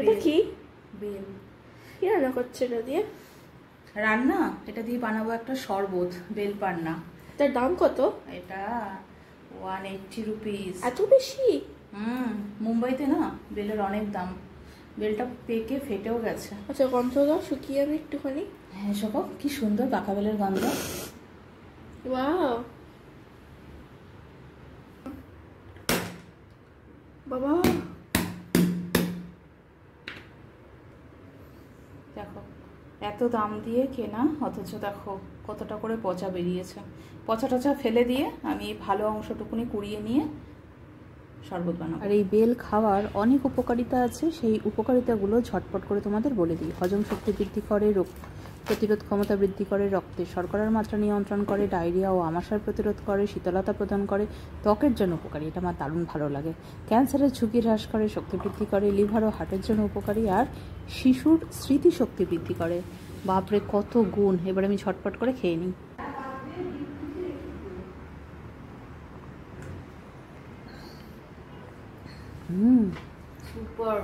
এটা কি? বেল। কি রান্না করছে এটা দিয়ে? রান্না এটা দিয়ে বানাবো একটা শরবত, বেল পান্না। তার দাম কত? এটা 180 রুপিস। এত বেশি? মুম্বাইতে না বেলের অনেক দাম। বেলটা পেকে ফেটেও গেছে। আচ্ছা, গন্ধ দাও, শুকিয়ে আমি একটুখানি। হ্যাঁ শোকো, কি সুন্দর পাকা বেলের গন্ধ। ওয়াও বাবা, দেখো এত দাম দিয়ে কেনা, অথচ দেখো কতটা করে পচা বেরিয়েছে। পচা টচা ফেলে দিয়ে আমি ভালো অংশটুকুনি কুড়িয়ে নিয়ে শরবত বানাবো। আর এই বেল খাওয়ার অনেক উপকারিতা আছে, সেই উপকারিতাগুলো ঝটপট করে তোমাদের বলে দিই। হজম শক্তি বৃদ্ধি করে, রোগ প্রতিরোধ ক্ষমতা বৃদ্ধি করে, রক্তে শর্করার মাত্রা নিয়ন্ত্রণ করে, ডায়রিয়া ও আমাশয় প্রতিরোধ করে, শীতলতা প্রদান করে, ত্বকের জন্য উপকারী, এটা আমার দারুণ ভালো লাগে। ক্যান্সারের ঝুঁকি হ্রাস করে, শক্তি বৃদ্ধি করে, লিভার ও হার্টের জন্য উপকারী, আর শিশুর স্মৃতিশক্তি বৃদ্ধি করে। বাপরে কত গুণ! এবার আমি ঝটপট করে খেয়ে নিই। সুপার।